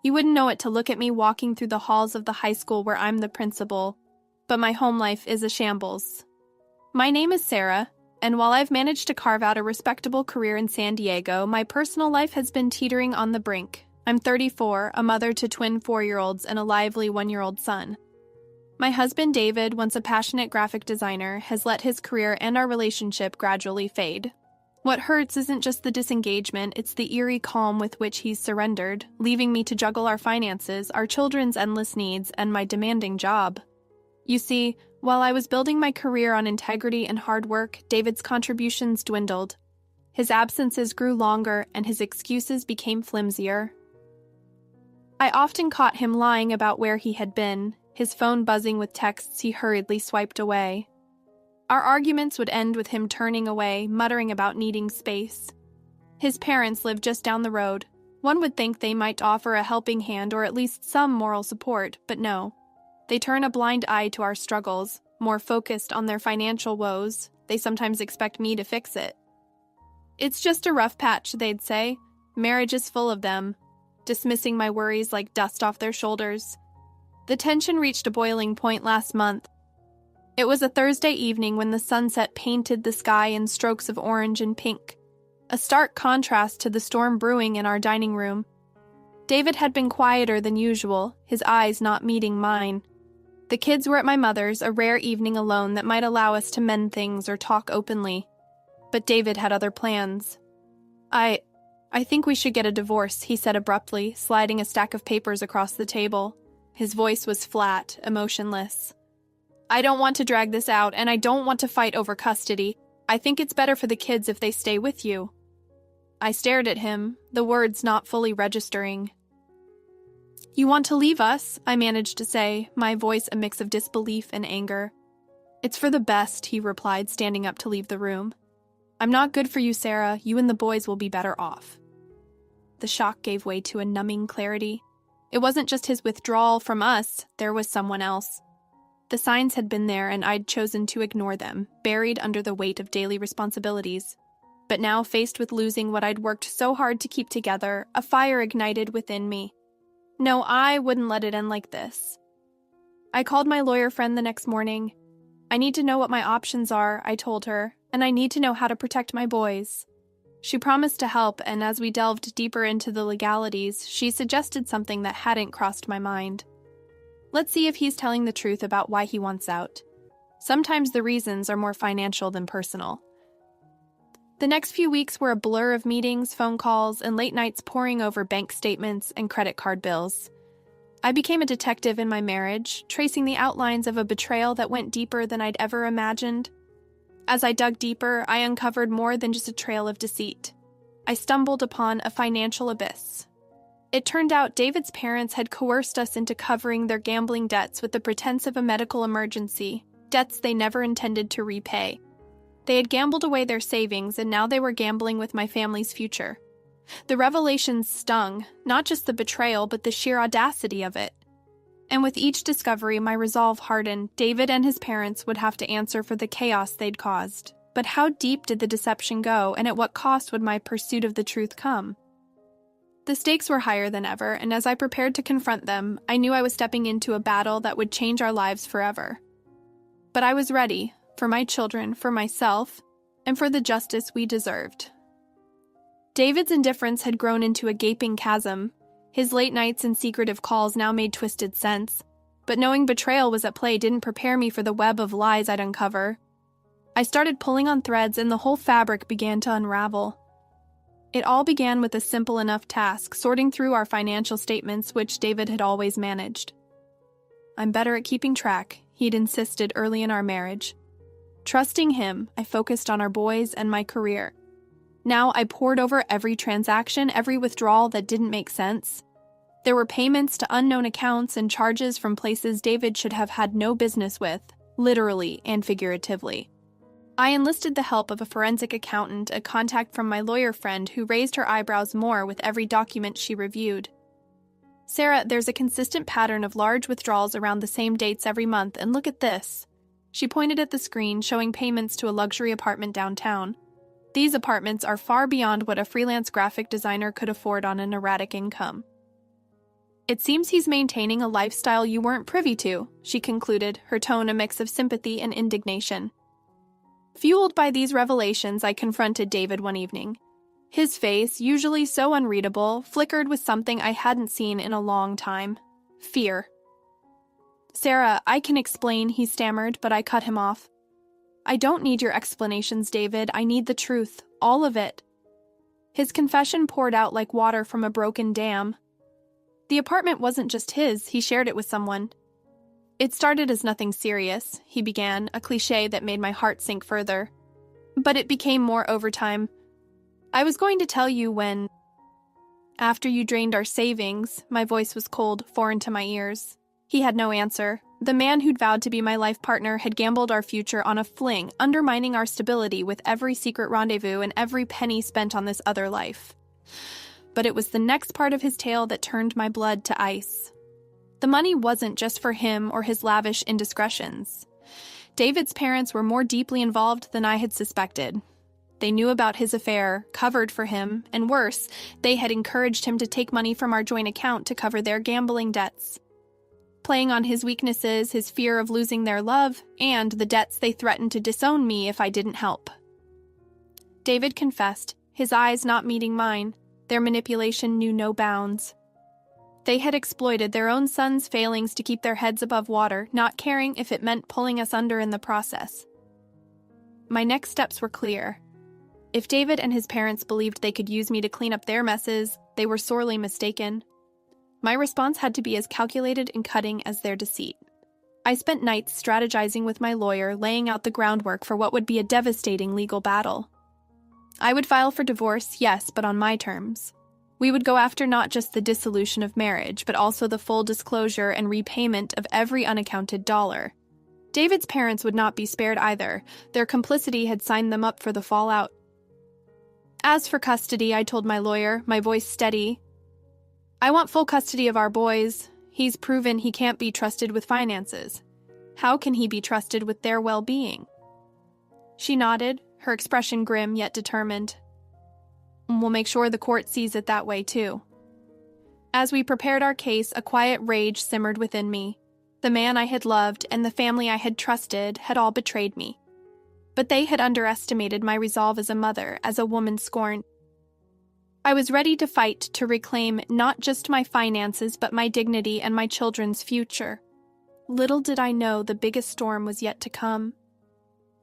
You wouldn't know it to look at me walking through the halls of the high school where I'm the principal, but my home life is a shambles. My name is Sarah, and while I've managed to carve out a respectable career in San Diego, my personal life has been teetering on the brink. I'm 34, a mother to twin 4-year-olds and a lively 1-year-old son. My husband, David, once a passionate graphic designer, has let his career and our relationship gradually fade. What hurts isn't just the disengagement, it's the eerie calm with which he's surrendered, leaving me to juggle our finances, our children's endless needs, and my demanding job. You see, while I was building my career on integrity and hard work, David's contributions dwindled. His absences grew longer, and his excuses became flimsier. I often caught him lying about where he had been, his phone buzzing with texts he hurriedly swiped away. Our arguments would end with him turning away, muttering about needing space. His parents lived just down the road. One would think they might offer a helping hand or at least some moral support, but no. They turn a blind eye to our struggles, more focused on their financial woes. They sometimes expect me to fix it. It's just a rough patch, they'd say. Marriage is full of them, dismissing my worries like dust off their shoulders. The tension reached a boiling point last month. It was a Thursday evening when the sunset painted the sky in strokes of orange and pink, a stark contrast to the storm brewing in our dining room. David had been quieter than usual, his eyes not meeting mine. The kids were at my mother's, a rare evening alone that might allow us to mend things or talk openly. But David had other plans. I think we should get a divorce, he said abruptly, sliding a stack of papers across the table. His voice was flat, emotionless. I don't want to drag this out, and I don't want to fight over custody. I think it's better for the kids if they stay with you. I stared at him, the words not fully registering. You want to leave us? I managed to say, my voice a mix of disbelief and anger. It's for the best, he replied, standing up to leave the room. I'm not good for you, Sarah. You and the boys will be better off. The shock gave way to a numbing clarity. It wasn't just his withdrawal from us, there was someone else. The signs had been there, and I'd chosen to ignore them, buried under the weight of daily responsibilities. But now, faced with losing what I'd worked so hard to keep together, a fire ignited within me. No, I wouldn't let it end like this. I called my lawyer friend the next morning. I need to know what my options are, I told her, and I need to know how to protect my boys. She promised to help, and as we delved deeper into the legalities, she suggested something that hadn't crossed my mind. Let's see if he's telling the truth about why he wants out. Sometimes the reasons are more financial than personal. The next few weeks were a blur of meetings, phone calls, and late nights poring over bank statements and credit card bills. I became a detective in my marriage, tracing the outlines of a betrayal that went deeper than I'd ever imagined. As I dug deeper, I uncovered more than just a trail of deceit. I stumbled upon a financial abyss. It turned out David's parents had coerced us into covering their gambling debts with the pretense of a medical emergency, debts they never intended to repay. They had gambled away their savings, and now they were gambling with my family's future. The revelations stung, not just the betrayal, but the sheer audacity of it. And with each discovery, my resolve hardened. David and his parents would have to answer for the chaos they'd caused. But how deep did the deception go, and at what cost would my pursuit of the truth come? The stakes were higher than ever, and as I prepared to confront them, I knew I was stepping into a battle that would change our lives forever. But I was ready, for my children, for myself, and for the justice we deserved. David's indifference had grown into a gaping chasm. His late nights and secretive calls now made twisted sense, but knowing betrayal was at play didn't prepare me for the web of lies I'd uncover. I started pulling on threads, and the whole fabric began to unravel. It all began with a simple enough task, sorting through our financial statements, which David had always managed. I'm better at keeping track, he'd insisted early in our marriage. Trusting him, I focused on our boys and my career. Now I pored over every transaction, every withdrawal that didn't make sense. There were payments to unknown accounts and charges from places David should have had no business with, literally and figuratively. I enlisted the help of a forensic accountant, a contact from my lawyer friend who raised her eyebrows more with every document she reviewed. Sarah, there's a consistent pattern of large withdrawals around the same dates every month, and look at this. She pointed at the screen, showing payments to a luxury apartment downtown. These apartments are far beyond what a freelance graphic designer could afford on an erratic income. It seems he's maintaining a lifestyle you weren't privy to, she concluded, her tone a mix of sympathy and indignation. Fueled by these revelations, I confronted David one evening. His face, usually so unreadable, flickered with something I hadn't seen in a long time. Fear. "Sarah, I can explain," he stammered, but I cut him off. "I don't need your explanations, David. I need the truth. All of it." His confession poured out like water from a broken dam. The apartment wasn't just his, he shared it with someone. "It started as nothing serious," he began, a cliché that made my heart sink further. "But it became more over time. I was going to tell you when... After you drained our savings," my voice was cold, foreign to my ears. He had no answer. The man who'd vowed to be my life partner had gambled our future on a fling, undermining our stability with every secret rendezvous and every penny spent on this other life. But it was the next part of his tale that turned my blood to ice. The money wasn't just for him or his lavish indiscretions. David's parents were more deeply involved than I had suspected. They knew about his affair, covered for him, and worse, they had encouraged him to take money from our joint account to cover their gambling debts. Playing on his weaknesses, his fear of losing their love, and the debts they threatened to disown me if I didn't help. David confessed, his eyes not meeting mine. Their manipulation knew no bounds. They had exploited their own son's failings to keep their heads above water, not caring if it meant pulling us under in the process. My next steps were clear. If David and his parents believed they could use me to clean up their messes, they were sorely mistaken. My response had to be as calculated and cutting as their deceit. I spent nights strategizing with my lawyer, laying out the groundwork for what would be a devastating legal battle. I would file for divorce, yes, but on my terms. We would go after not just the dissolution of marriage, but also the full disclosure and repayment of every unaccounted dollar. David's parents would not be spared either. Their complicity had signed them up for the fallout. As for custody, I told my lawyer, my voice steady, "I want full custody of our boys. He's proven he can't be trusted with finances. How can he be trusted with their well-being?" She nodded, her expression grim yet determined. "We'll make sure the court sees it that way, too." As we prepared our case, a quiet rage simmered within me. The man I had loved and the family I had trusted had all betrayed me. But they had underestimated my resolve as a mother, as a woman scorned. I was ready to fight to reclaim not just my finances, but my dignity and my children's future. Little did I know the biggest storm was yet to come.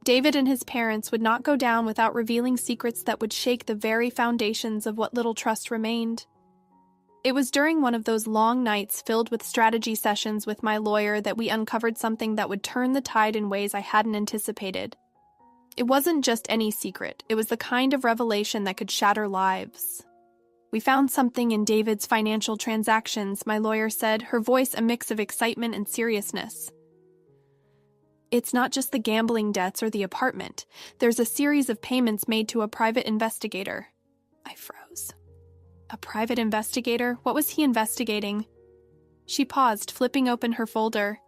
David and his parents would not go down without revealing secrets that would shake the very foundations of what little trust remained. It was during one of those long nights filled with strategy sessions with my lawyer that we uncovered something that would turn the tide in ways I hadn't anticipated. It wasn't just any secret. It was the kind of revelation that could shatter lives. "We found something in David's financial transactions," my lawyer said, her voice a mix of excitement and seriousness. "It's not just the gambling debts or the apartment. There's a series of payments made to a private investigator." I froze. A private investigator? What was he investigating? She paused, flipping open her folder.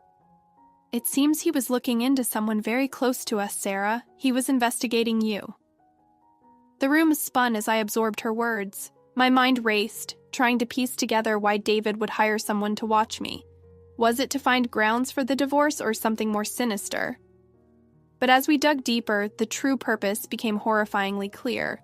"It seems he was looking into someone very close to us, Sarah. He was investigating you." The room spun as I absorbed her words. My mind raced, trying to piece together why David would hire someone to watch me. Was it to find grounds for the divorce or something more sinister? But as we dug deeper, the true purpose became horrifyingly clear.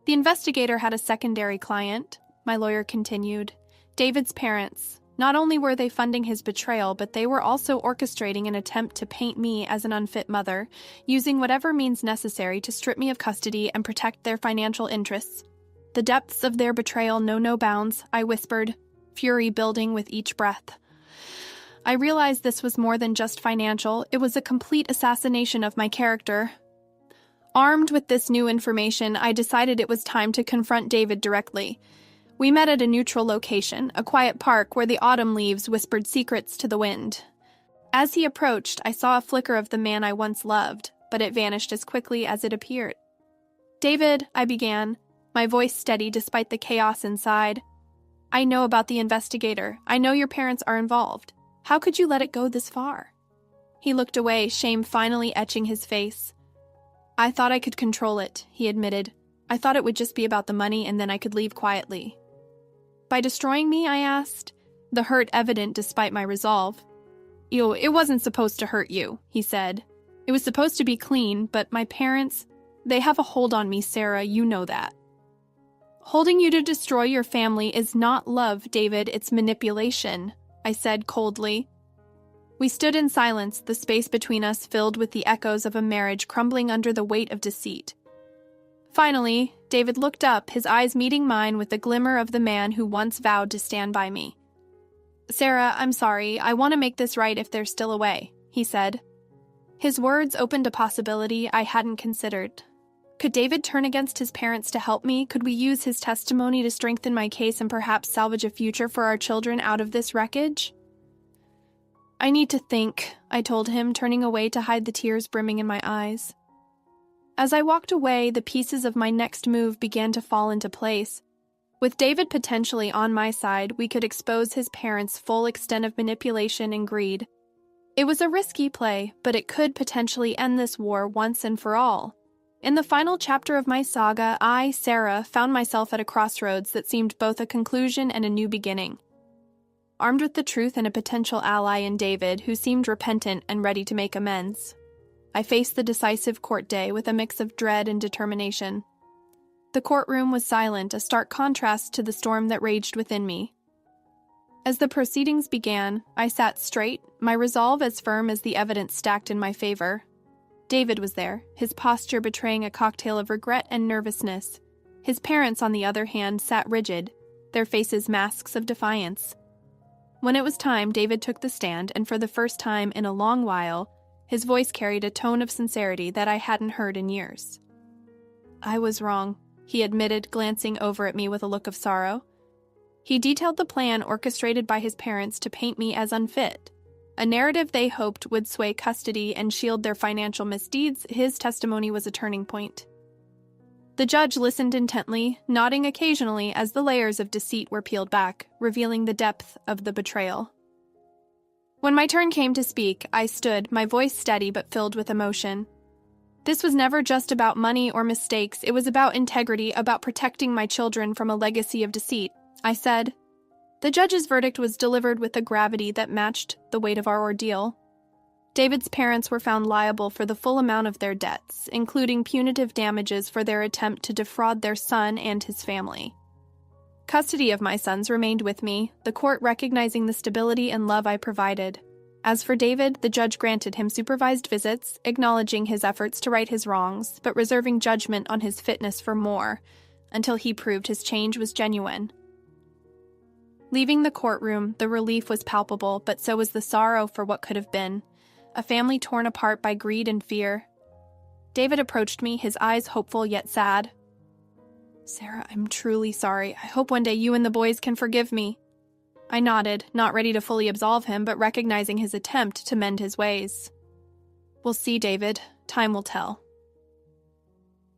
The investigator had a secondary client, my lawyer continued. David's parents. Not only were they funding his betrayal, but they were also orchestrating an attempt to paint me as an unfit mother, using whatever means necessary to strip me of custody and protect their financial interests. The depths of their betrayal know no bounds, I whispered, fury building with each breath. I realized this was more than just financial. It was a complete assassination of my character. Armed with this new information, I decided it was time to confront David directly. We met at a neutral location, a quiet park where the autumn leaves whispered secrets to the wind. As he approached, I saw a flicker of the man I once loved, but it vanished as quickly as it appeared. "David," I began, my voice steady despite the chaos inside. "I know about the investigator. I know your parents are involved. How could you let it go this far?" He looked away, shame finally etching his face. "I thought I could control it," he admitted. "I thought it would just be about the money and then I could leave quietly." By destroying me, I asked, the hurt evident despite my resolve. It wasn't supposed to hurt you, he said. It was supposed to be clean, but my parents, they have a hold on me, Sarah, you know that. Holding you to destroy your family is not love, David, it's manipulation, I said coldly. We stood in silence, the space between us filled with the echoes of a marriage crumbling under the weight of deceit. Finally, David looked up, his eyes meeting mine with the glimmer of the man who once vowed to stand by me. Sarah, I'm sorry, I want to make this right if there's still a way, he said. His words opened a possibility I hadn't considered. Could David turn against his parents to help me? Could we use his testimony to strengthen my case and perhaps salvage a future for our children out of this wreckage? I need to think, I told him, turning away to hide the tears brimming in my eyes. As I walked away, the pieces of my next move began to fall into place. With David potentially on my side, we could expose his parents' full extent of manipulation and greed. It was a risky play, but it could potentially end this war once and for all. In the final chapter of my saga, I, Sarah, found myself at a crossroads that seemed both a conclusion and a new beginning. Armed with the truth and a potential ally in David, who seemed repentant and ready to make amends, I faced the decisive court day with a mix of dread and determination. The courtroom was silent, a stark contrast to the storm that raged within me. As the proceedings began, I sat straight, my resolve as firm as the evidence stacked in my favor. David was there, his posture betraying a cocktail of regret and nervousness. His parents, on the other hand, sat rigid, their faces masks of defiance. When it was time, David took the stand, and for the first time in a long while, his voice carried a tone of sincerity that I hadn't heard in years. I was wrong, he admitted, glancing over at me with a look of sorrow. He detailed the plan orchestrated by his parents to paint me as unfit. A narrative they hoped would sway custody and shield their financial misdeeds. His testimony was a turning point. The judge listened intently, nodding occasionally as the layers of deceit were peeled back, revealing the depth of the betrayal. When my turn came to speak, I stood, my voice steady but filled with emotion. This was never just about money or mistakes. It was about integrity, about protecting my children from a legacy of deceit. I said, the judge's verdict was delivered with a gravity that matched the weight of our ordeal. David's parents were found liable for the full amount of their debts, including punitive damages for their attempt to defraud their son and his family. Custody of my sons remained with me, the court recognizing the stability and love I provided. As for David, the judge granted him supervised visits, acknowledging his efforts to right his wrongs, but reserving judgment on his fitness for more, until he proved his change was genuine. Leaving the courtroom, the relief was palpable, but so was the sorrow for what could have been. A family torn apart by greed and fear. David approached me, his eyes hopeful yet sad. Sarah, I'm truly sorry. I hope one day you and the boys can forgive me. I nodded, not ready to fully absolve him, but recognizing his attempt to mend his ways. We'll see, David. Time will tell.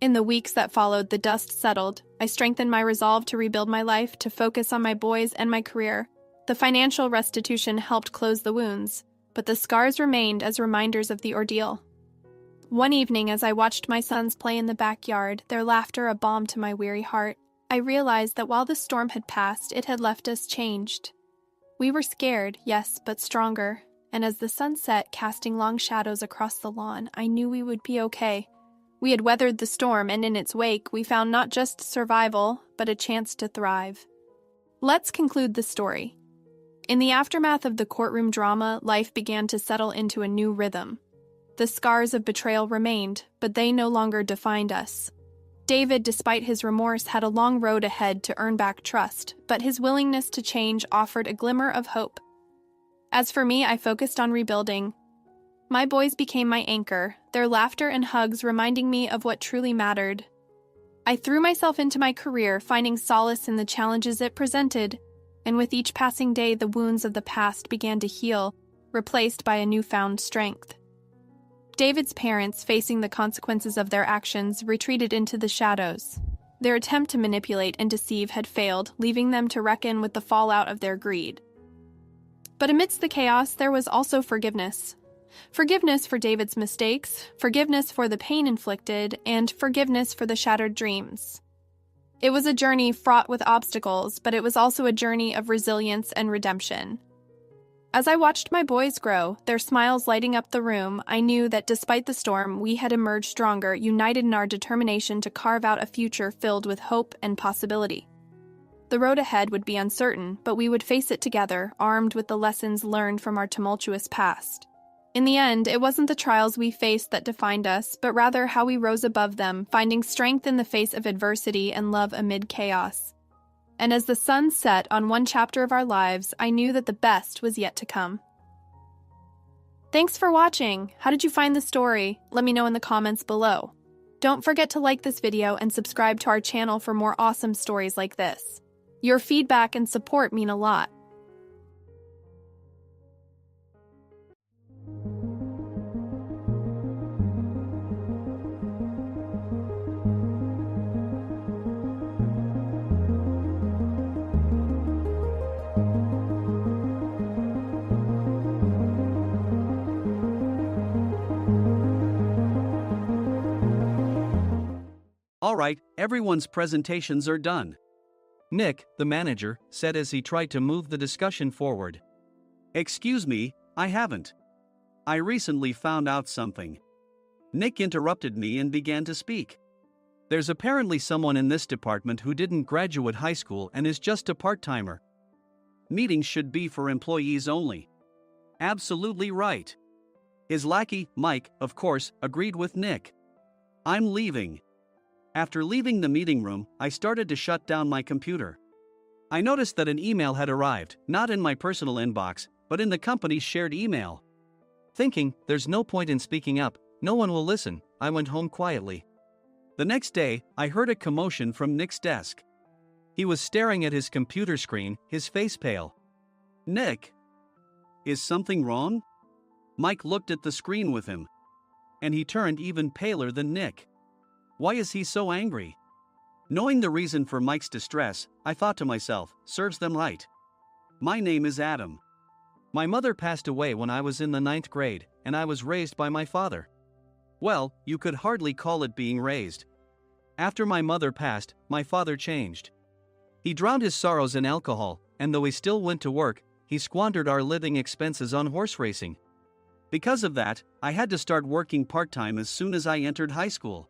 In the weeks that followed, the dust settled. I strengthened my resolve to rebuild my life, to focus on my boys and my career. The financial restitution helped close the wounds, but the scars remained as reminders of the ordeal. One evening, as I watched my sons play in the backyard, their laughter a balm to my weary heart, I realized that while the storm had passed, it had left us changed. We were scared, yes, but stronger, and as the sun set, casting long shadows across the lawn, I knew we would be okay. We had weathered the storm, and in its wake, we found not just survival, but a chance to thrive. Let's conclude the story. In the aftermath of the courtroom drama, life began to settle into a new rhythm. The scars of betrayal remained, but they no longer defined us. David, despite his remorse, had a long road ahead to earn back trust, but his willingness to change offered a glimmer of hope. As for me, I focused on rebuilding. My boys became my anchor, their laughter and hugs reminding me of what truly mattered. I threw myself into my career, finding solace in the challenges it presented, and with each passing day, the wounds of the past began to heal, replaced by a newfound strength. David's parents, facing the consequences of their actions, retreated into the shadows. Their attempt to manipulate and deceive had failed, leaving them to reckon with the fallout of their greed. But amidst the chaos, there was also forgiveness. Forgiveness for David's mistakes, forgiveness for the pain inflicted, and forgiveness for the shattered dreams. It was a journey fraught with obstacles, but it was also a journey of resilience and redemption. As I watched my boys grow, their smiles lighting up the room, I knew that despite the storm, we had emerged stronger, united in our determination to carve out a future filled with hope and possibility. The road ahead would be uncertain, but we would face it together, armed with the lessons learned from our tumultuous past. In the end, it wasn't the trials we faced that defined us, but rather how we rose above them, finding strength in the face of adversity and love amid chaos. And as the sun set on one chapter of our lives, I knew that the best was yet to come. Thanks for watching. How did you find the story? Let me know in the comments below. Don't forget to like this video and subscribe to our channel for more awesome stories like this. Your feedback and support mean a lot. Alright, everyone's presentations are done. Nick, the manager, said as he tried to move the discussion forward. Excuse me, I haven't. I recently found out something. Nick interrupted me and began to speak. There's apparently someone in this department who didn't graduate high school and is just a part-timer. Meetings should be for employees only. Absolutely right. His lackey, Mike, of course, agreed with Nick. I'm leaving. After leaving the meeting room, I started to shut down my computer. I noticed that an email had arrived, not in my personal inbox, but in the company's shared email. Thinking, there's no point in speaking up, no one will listen, I went home quietly. The next day, I heard a commotion from Nick's desk. He was staring at his computer screen, his face pale. Nick? Is something wrong? Mike looked at the screen with him. And he turned even paler than Nick. Why is he so angry? Knowing the reason for Mike's distress, I thought to myself, serves them right. My name is Adam. My mother passed away when I was in the 9th grade, and I was raised by my father. Well, you could hardly call it being raised. After my mother passed, my father changed. He drowned his sorrows in alcohol, and though he still went to work, he squandered our living expenses on horse racing. Because of that, I had to start working part-time as soon as I entered high school.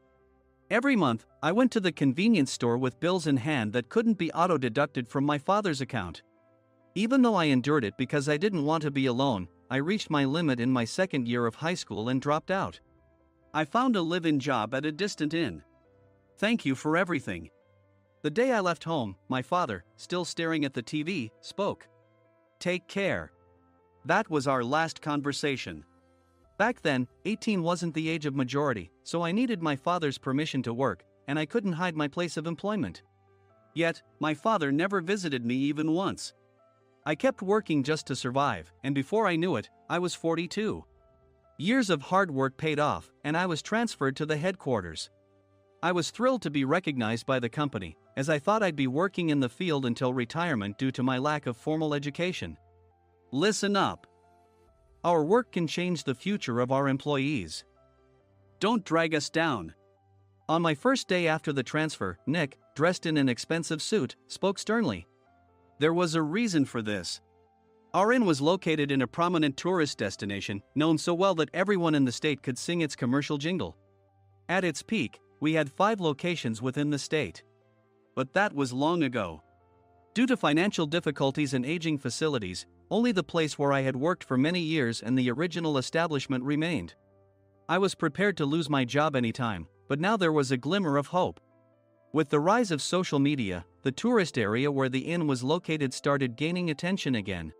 Every month, I went to the convenience store with bills in hand that couldn't be auto-deducted from my father's account. Even though I endured it because I didn't want to be alone, I reached my limit in my second year of high school and dropped out. I found a live-in job at a distant inn. Thank you for everything. The day I left home, my father, still staring at the TV, spoke. Take care. That was our last conversation. Back then, 18 wasn't the age of majority, so I needed my father's permission to work, and I couldn't hide my place of employment. Yet, my father never visited me even once. I kept working just to survive, and before I knew it, I was 42. Years of hard work paid off, and I was transferred to the headquarters. I was thrilled to be recognized by the company, as I thought I'd be working in the field until retirement due to my lack of formal education. Listen up. Our work can change the future of our employees. Don't drag us down. On my first day after the transfer, Nick, dressed in an expensive suit, spoke sternly. There was a reason for this. Our inn was located in a prominent tourist destination, known so well that everyone in the state could sing its commercial jingle. At its peak, we had 5 locations within the state. But that was long ago. Due to financial difficulties and aging facilities, only the place where I had worked for many years and the original establishment remained. I was prepared to lose my job anytime, but now there was a glimmer of hope. With the rise of social media, the tourist area where the inn was located started gaining attention again.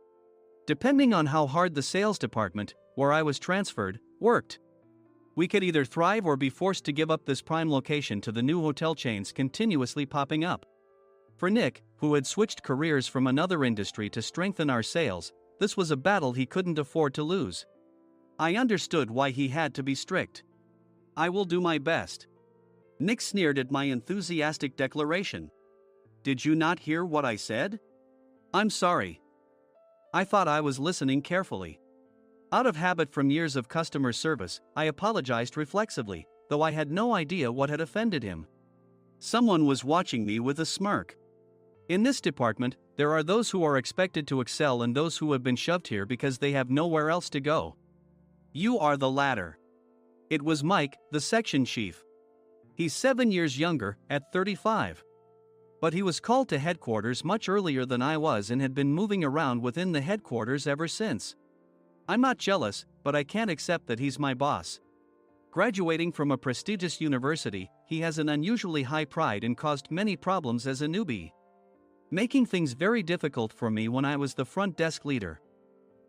Depending on how hard the sales department, where I was transferred, worked, we could either thrive or be forced to give up this prime location to the new hotel chains continuously popping up. For Nick, who had switched careers from another industry to strengthen our sales, this was a battle he couldn't afford to lose. I understood why he had to be strict. I will do my best. Nick sneered at my enthusiastic declaration. Did you not hear what I said? I'm sorry. I thought I was listening carefully. Out of habit from years of customer service, I apologized reflexively, though I had no idea what had offended him. Someone was watching me with a smirk. In this department, there are those who are expected to excel and those who have been shoved here because they have nowhere else to go. You are the latter. It was Mike, the section chief. He's 7 years younger, at 35. But he was called to headquarters much earlier than I was and had been moving around within the headquarters ever since. I'm not jealous, but I can't accept that he's my boss. Graduating from a prestigious university, he has an unusually high pride and caused many problems as a newbie, making things very difficult for me when I was the front desk leader.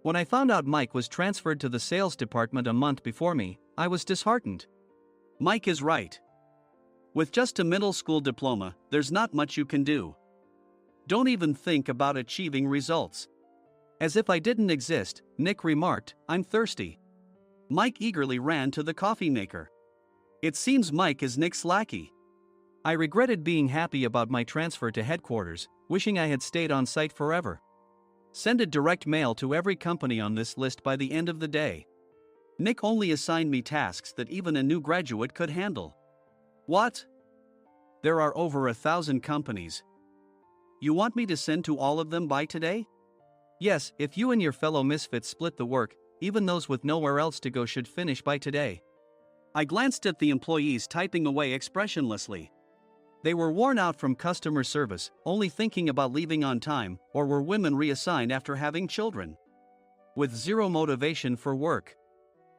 When I found out Mike was transferred to the sales department a month before me, I was disheartened. Mike is right. With just a middle school diploma, there's not much you can do. Don't even think about achieving results. As if I didn't exist, Nick remarked, I'm thirsty. Mike eagerly ran to the coffee maker. It seems Mike is Nick's lackey. I regretted being happy about my transfer to headquarters, wishing I had stayed on site forever. Send a direct mail to every company on this list by the end of the day. Nick only assigned me tasks that even a new graduate could handle. What? There are over 1,000 companies. You want me to send to all of them by today? Yes, if you and your fellow misfits split the work, even those with nowhere else to go should finish by today. I glanced at the employees typing away expressionlessly. They were worn out from customer service, only thinking about leaving on time, or were women reassigned after having children, with zero motivation for work.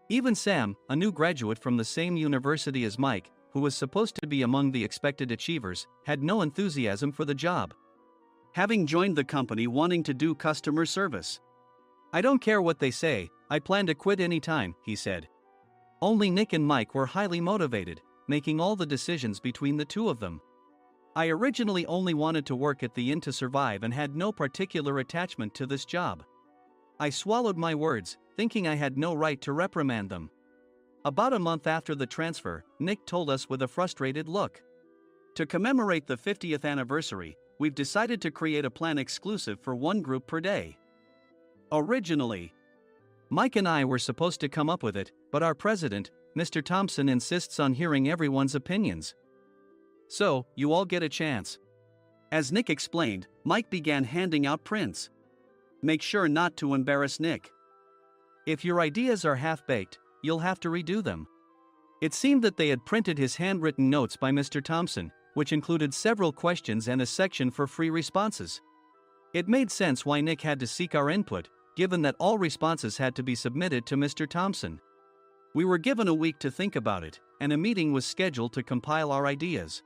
Even Sam, a new graduate from the same university as Mike, who was supposed to be among the expected achievers, had no enthusiasm for the job, having joined the company wanting to do customer service. I don't care what they say, I plan to quit anytime, he said. Only Nick and Mike were highly motivated, making all the decisions between the two of them. I originally only wanted to work at the inn to survive and had no particular attachment to this job. I swallowed my words, thinking I had no right to reprimand them. About a month after the transfer, Nick told us with a frustrated look. To commemorate the 50th anniversary, we've decided to create a plan exclusive for one group per day. Originally, Mike and I were supposed to come up with it, but our president, Mr. Thompson, insists on hearing everyone's opinions. So, you all get a chance. As Nick explained, Mike began handing out prints. Make sure not to embarrass Nick. If your ideas are half-baked, you'll have to redo them. It seemed that they had printed his handwritten notes by Mr. Thompson, which included several questions and a section for free responses. It made sense why Nick had to seek our input, given that all responses had to be submitted to Mr. Thompson. We were given a week to think about it, and a meeting was scheduled to compile our ideas.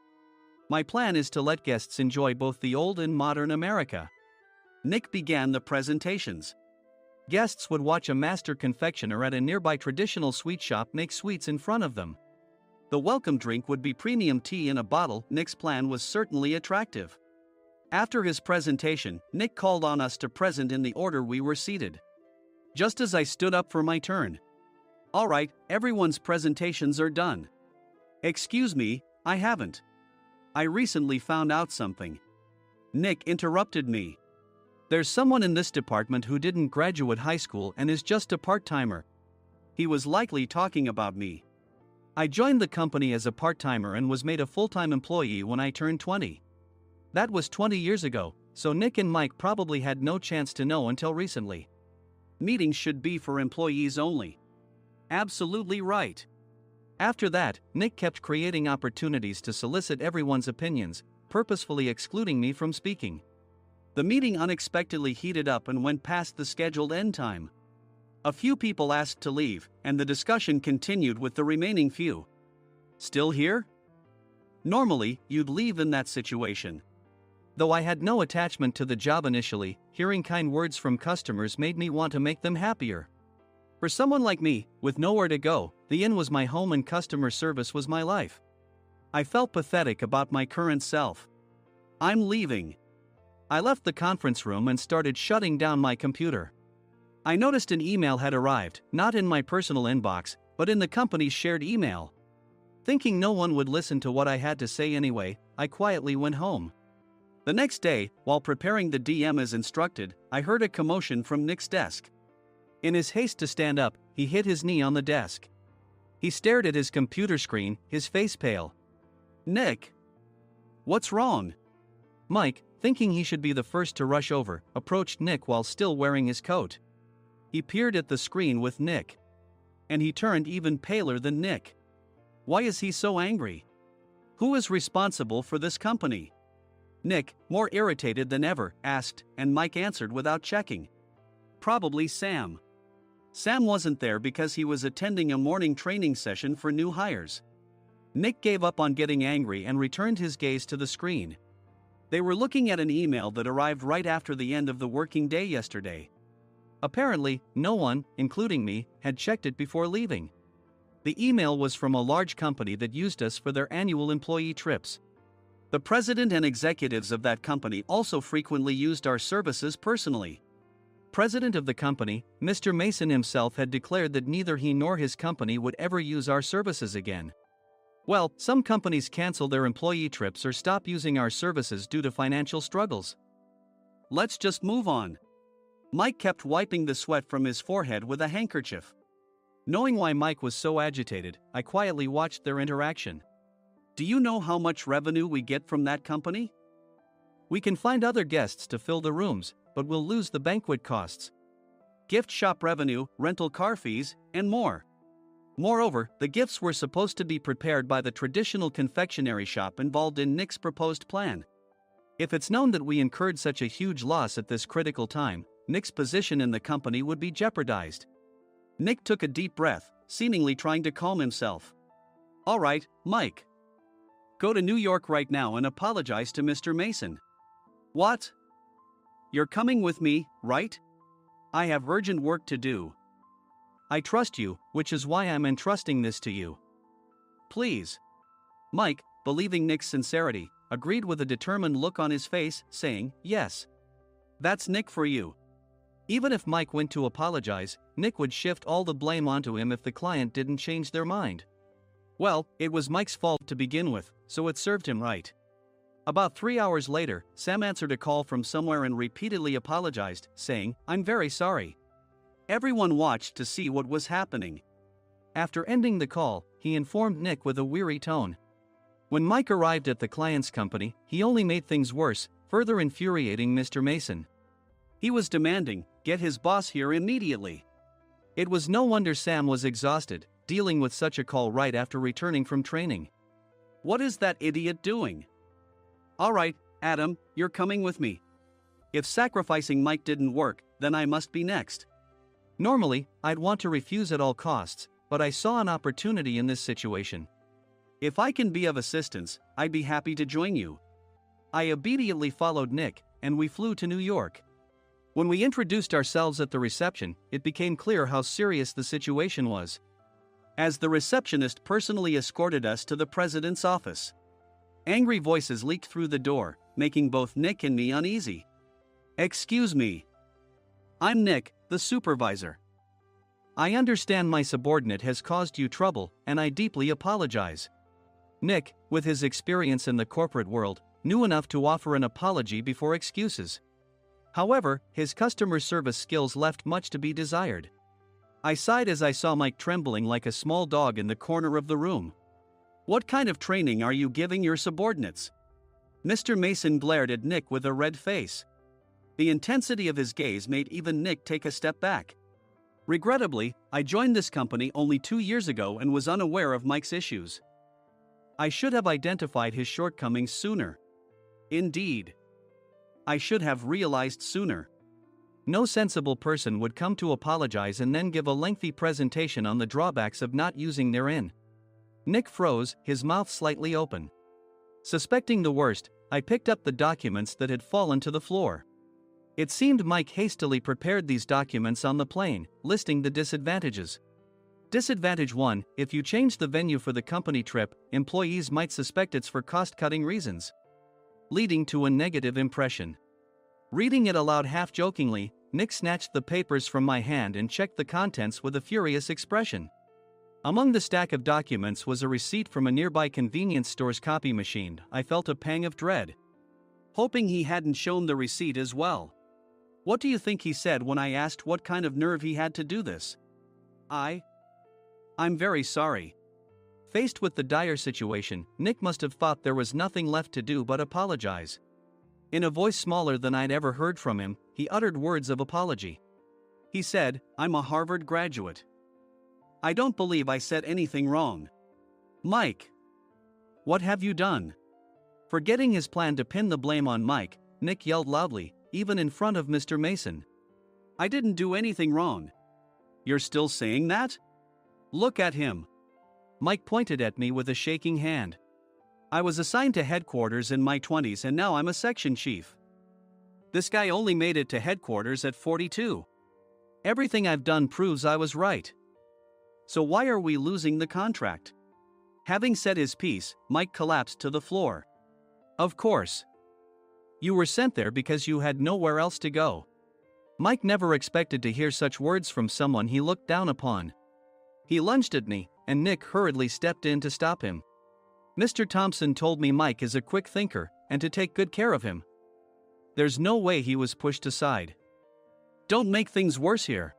My plan is to let guests enjoy both the old and modern America. Nick began the presentations. Guests would watch a master confectioner at a nearby traditional sweet shop make sweets in front of them. The welcome drink would be premium tea in a bottle. Nick's plan was certainly attractive. After his presentation, Nick called on us to present in the order we were seated. Just as I stood up for my turn. All right, everyone's presentations are done. Excuse me, I haven't. I recently found out something. Nick interrupted me. There's someone in this department who didn't graduate high school and is just a part-timer. He was likely talking about me. I joined the company as a part-timer and was made a full-time employee when I turned 20. That was 20 years ago, so Nick and Mike probably had no chance to know until recently. Meetings should be for employees only. Absolutely right. After that, Nick kept creating opportunities to solicit everyone's opinions, purposefully excluding me from speaking. The meeting unexpectedly heated up and went past the scheduled end time. A few people asked to leave, and the discussion continued with the remaining few. Still here? Normally, you'd leave in that situation. Though I had no attachment to the job initially, hearing kind words from customers made me want to make them happier. For someone like me, with nowhere to go, the inn was my home and customer service was my life. I felt pathetic about my current self. I'm leaving. I left the conference room and started shutting down my computer. I noticed an email had arrived, not in my personal inbox, but in the company's shared email. Thinking no one would listen to what I had to say anyway, I quietly went home. The next day, while preparing the DM as instructed, I heard a commotion from Nick's desk. In his haste to stand up, he hit his knee on the desk. He stared at his computer screen, his face pale. Nick! What's wrong? Mike, thinking he should be the first to rush over, approached Nick while still wearing his coat. He peered at the screen with Nick. And he turned even paler than Nick. Why is he so angry? Who is responsible for this company? Nick, more irritated than ever, asked, and Mike answered without checking. Probably Sam. Sam wasn't there because he was attending a morning training session for new hires. Nick gave up on getting angry and returned his gaze to the screen. They were looking at an email that arrived right after the end of the working day yesterday. Apparently, no one, including me, had checked it before leaving. The email was from a large company that used us for their annual employee trips. The president and executives of that company also frequently used our services personally. President of the company, Mr. Mason himself, had declared that neither he nor his company would ever use our services again. Well, some companies cancel their employee trips or stop using our services due to financial struggles. Let's just move on. Mike kept wiping the sweat from his forehead with a handkerchief. Knowing why Mike was so agitated, I quietly watched their interaction. Do you know how much revenue we get from that company? We can find other guests to fill the rooms, but we'll lose the banquet costs, gift shop revenue, rental car fees, and more. Moreover, the gifts were supposed to be prepared by the traditional confectionery shop involved in Nick's proposed plan. If it's known that we incurred such a huge loss at this critical time, Nick's position in the company would be jeopardized. Nick took a deep breath, seemingly trying to calm himself. All right, Mike. Go to New York right now and apologize to Mr. Mason. What? You're coming with me, right? I have urgent work to do. I trust you, which is why I'm entrusting this to you. Please. Mike, believing Nick's sincerity, agreed with a determined look on his face, saying, yes. That's Nick for you. Even if Mike went to apologize, Nick would shift all the blame onto him if the client didn't change their mind. Well, it was Mike's fault to begin with, so it served him right. About 3 hours later, Sam answered a call from somewhere and repeatedly apologized, saying, I'm very sorry. Everyone watched to see what was happening. After ending the call, he informed Nick with a weary tone. When Mike arrived at the client's company, he only made things worse, further infuriating Mr. Mason. He was demanding, get his boss here immediately. It was no wonder Sam was exhausted, dealing with such a call right after returning from training. What is that idiot doing? All right, Adam, you're coming with me. If sacrificing Mike didn't work, then I must be next. Normally, I'd want to refuse at all costs, but I saw an opportunity in this situation. If I can be of assistance, I'd be happy to join you. I obediently followed Nick, and we flew to New York. When we introduced ourselves at the reception, it became clear how serious the situation was, as the receptionist personally escorted us to the president's office. Angry voices leaked through the door, making both Nick and me uneasy. Excuse me. I'm Nick, the supervisor. I understand my subordinate has caused you trouble, and I deeply apologize. Nick, with his experience in the corporate world, knew enough to offer an apology before excuses. However, his customer service skills left much to be desired. I sighed as I saw Mike trembling like a small dog in the corner of the room. What kind of training are you giving your subordinates? Mr. Mason glared at Nick with a red face. The intensity of his gaze made even Nick take a step back. Regrettably, I joined this company only 2 years ago and was unaware of Mike's issues. I should have identified his shortcomings sooner. Indeed. I should have realized sooner. No sensible person would come to apologize and then give a lengthy presentation on the drawbacks of not using their in. Nick froze, his mouth slightly open. Suspecting the worst, I picked up the documents that had fallen to the floor. It seemed Mike hastily prepared these documents on the plane, listing the disadvantages. Disadvantage 1: if you change the venue for the company trip, employees might suspect it's for cost-cutting reasons, leading to a negative impression. Reading it aloud half-jokingly, Nick snatched the papers from my hand and checked the contents with a furious expression. Among the stack of documents was a receipt from a nearby convenience store's copy machine. I felt a pang of dread, hoping he hadn't shown the receipt as well. What do you think he said when I asked what kind of nerve he had to do this? I'm very sorry. Faced with the dire situation, Nick must have thought there was nothing left to do but apologize. In a voice smaller than I'd ever heard from him, he uttered words of apology. He said, "I'm a Harvard graduate. I don't believe I said anything wrong. Mike, what have you done?" Forgetting his plan to pin the blame on Mike, Nick yelled loudly, even in front of Mr. Mason. "I didn't do anything wrong." "You're still saying that? Look at him." Mike pointed at me with a shaking hand. "I was assigned to headquarters in my 20s and now I'm a section chief. This guy only made it to headquarters at 42. Everything I've done proves I was right. So why are we losing the contract?" Having said his piece, Mike collapsed to the floor. "Of course. You were sent there because you had nowhere else to go." Mike never expected to hear such words from someone he looked down upon. He lunged at me, and Nick hurriedly stepped in to stop him. "Mr. Thompson told me Mike is a quick thinker, and to take good care of him." There's no way he was pushed aside. "Don't make things worse here."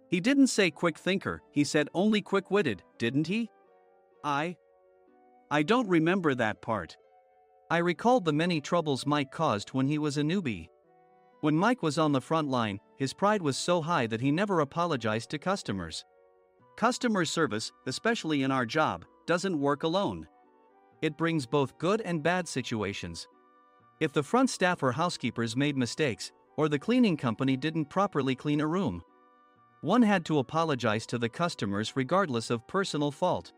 "He didn't say quick thinker, he said only quick-witted, didn't he?" I don't remember that part." I recalled the many troubles Mike caused when he was a newbie. When Mike was on the front line, his pride was so high that he never apologized to customers. Customer service, especially in our job, doesn't work alone. It brings both good and bad situations. If the front staff or housekeepers made mistakes, or the cleaning company didn't properly clean a room, one had to apologize to the customers regardless of personal fault.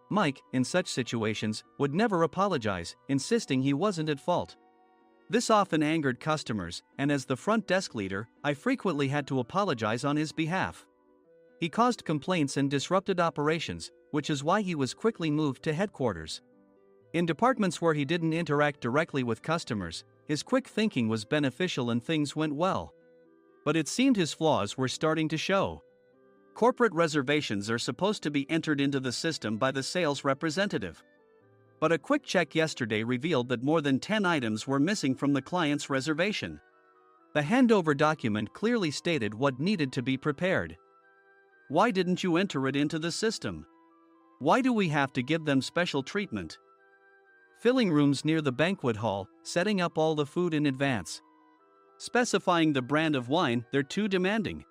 Mike, in such situations, would never apologize, insisting he wasn't at fault. This often angered customers, and as the front desk leader, I frequently had to apologize on his behalf. He caused complaints and disrupted operations, which is why he was quickly moved to headquarters. In departments where he didn't interact directly with customers, his quick thinking was beneficial and things went well. But it seemed his flaws were starting to show. Corporate reservations are supposed to be entered into the system by the sales representative. But a quick check yesterday revealed that more than 10 items were missing from the client's reservation. The handover document clearly stated what needed to be prepared. Why didn't you enter it into the system? Why do we have to give them special treatment? Filling rooms near the banquet hall, setting up all the food in advance. Specifying the brand of wine, they're too demanding.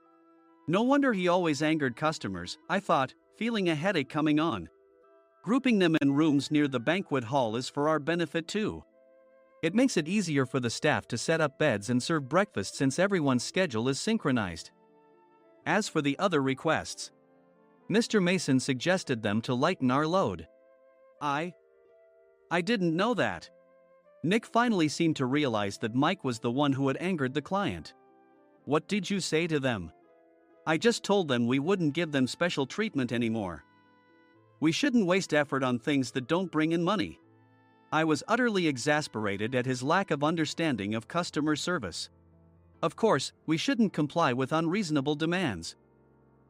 No wonder he always angered customers, I thought, feeling a headache coming on. Grouping them in rooms near the banquet hall is for our benefit too. It makes it easier for the staff to set up beds and serve breakfast since everyone's schedule is synchronized. As for the other requests, Mr. Mason suggested them to lighten our load. I didn't know that. Nick finally seemed to realize that Mike was the one who had angered the client. What did you say to them? I just told them we wouldn't give them special treatment anymore. We shouldn't waste effort on things that don't bring in money. I was utterly exasperated at his lack of understanding of customer service. Of course, we shouldn't comply with unreasonable demands.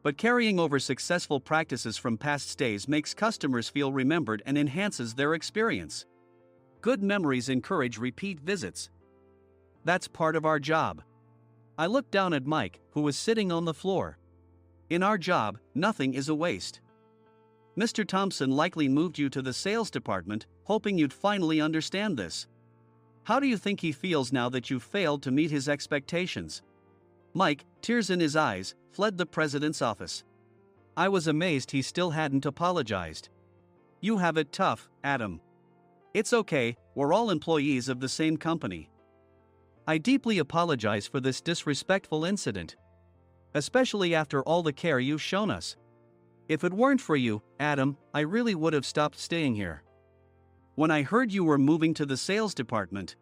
But carrying over successful practices from past stays makes customers feel remembered and enhances their experience. Good memories encourage repeat visits. That's part of our job. I looked down at Mike, who was sitting on the floor. In our job, nothing is a waste. Mr. Thompson likely moved you to the sales department, hoping you'd finally understand this. How do you think he feels now that you've failed to meet his expectations? Mike, tears in his eyes, fled the president's office. I was amazed he still hadn't apologized. You have it tough, Adam. It's okay, we're all employees of the same company. I deeply apologize for this disrespectful incident. Especially after all the care you've shown us. If it weren't for you, Adam, I really would have stopped staying here. When I heard you were moving to the sales department,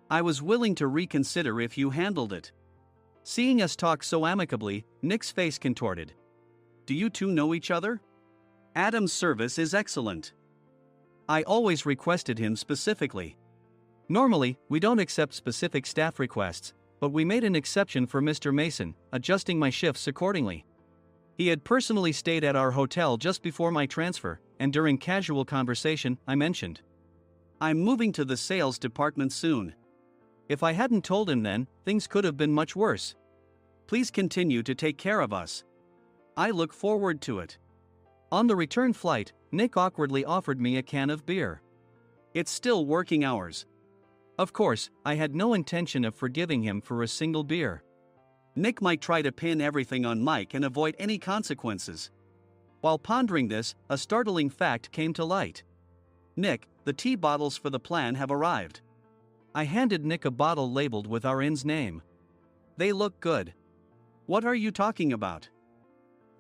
I was willing to reconsider if you handled it. Seeing us talk so amicably, Nick's face contorted. Do you two know each other? Adam's service is excellent. I always requested him specifically. Normally, we don't accept specific staff requests, but we made an exception for Mr. Mason, adjusting my shifts accordingly. He had personally stayed at our hotel just before my transfer, and during casual conversation, I mentioned, I'm moving to the sales department soon. If I hadn't told him then, things could have been much worse. Please continue to take care of us. I look forward to it. On the return flight, Nick awkwardly offered me a can of beer. It's still working hours. Of course, I had no intention of forgiving him for a single beer. Nick might try to pin everything on Mike and avoid any consequences. While pondering this, a startling fact came to light. Nick, the tea bottles for the plan have arrived. I handed Nick a bottle labeled with our inn's name. They look good. What are you talking about?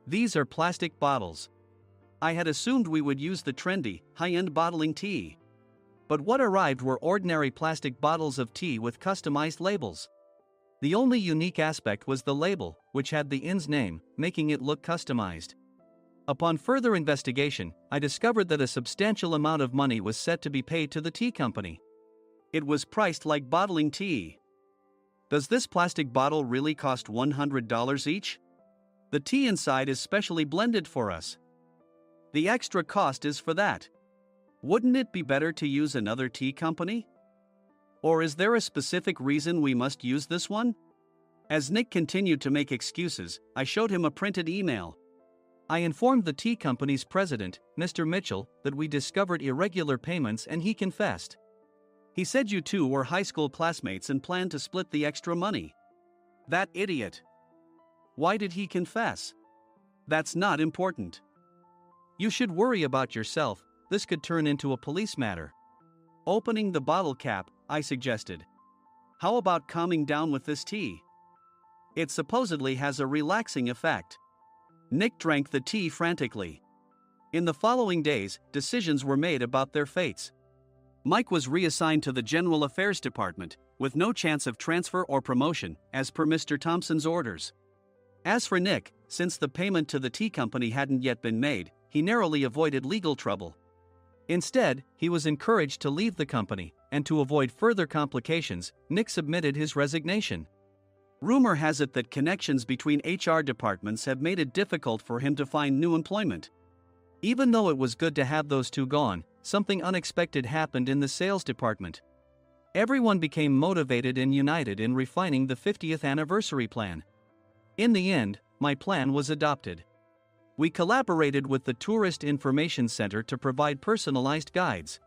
These are plastic bottles. I had assumed we would use the trendy, high-end bottling tea. But what arrived were ordinary plastic bottles of tea with customized labels. The only unique aspect was the label, which had the inn's name, making it look customized. Upon further investigation, I discovered that a substantial amount of money was set to be paid to the tea company. It was priced like bottling tea. Does this plastic bottle really cost $100 each? The tea inside is specially blended for us. The extra cost is for that. Wouldn't it be better to use another tea company? Or is there a specific reason we must use this one? As Nick continued to make excuses, I showed him a printed email. I informed the tea company's president, Mr. Mitchell, that we discovered irregular payments and he confessed. He said you two were high school classmates and planned to split the extra money. That idiot. Why did he confess? That's not important. You should worry about yourself, this could turn into a police matter. Opening the bottle cap, I suggested. How about calming down with this tea? It supposedly has a relaxing effect. Nick drank the tea frantically. In the following days, decisions were made about their fates. Mike was reassigned to the General Affairs Department, with no chance of transfer or promotion, as per Mr. Thompson's orders. As for Nick, since the payment to the tea company hadn't yet been made, he narrowly avoided legal trouble. Instead, he was encouraged to leave the company, and to avoid further complications, Nick submitted his resignation. Rumor has it that connections between HR departments have made it difficult for him to find new employment. Even though it was good to have those two gone, something unexpected happened in the sales department. Everyone became motivated and united in refining the 50th anniversary plan. In the end, my plan was adopted. We collaborated with the Tourist Information Center to provide personalized guides.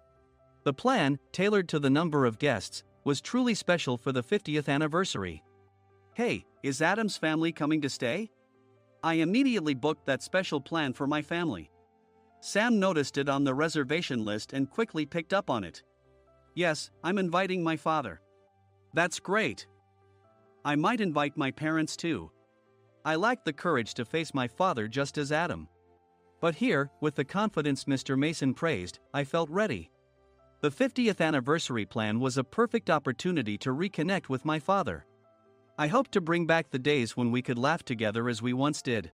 The plan, tailored to the number of guests, was truly special for the 50th anniversary. Hey, is Adam's family coming to stay? I immediately booked that special plan for my family. Sam noticed it on the reservation list and quickly picked up on it. Yes, I'm inviting my father. That's great. I might invite my parents too. I lacked the courage to face my father just as Adam. But here, with the confidence Mr. Mason praised, I felt ready. The 50th anniversary plan was a perfect opportunity to reconnect with my father. I hoped to bring back the days when we could laugh together as we once did.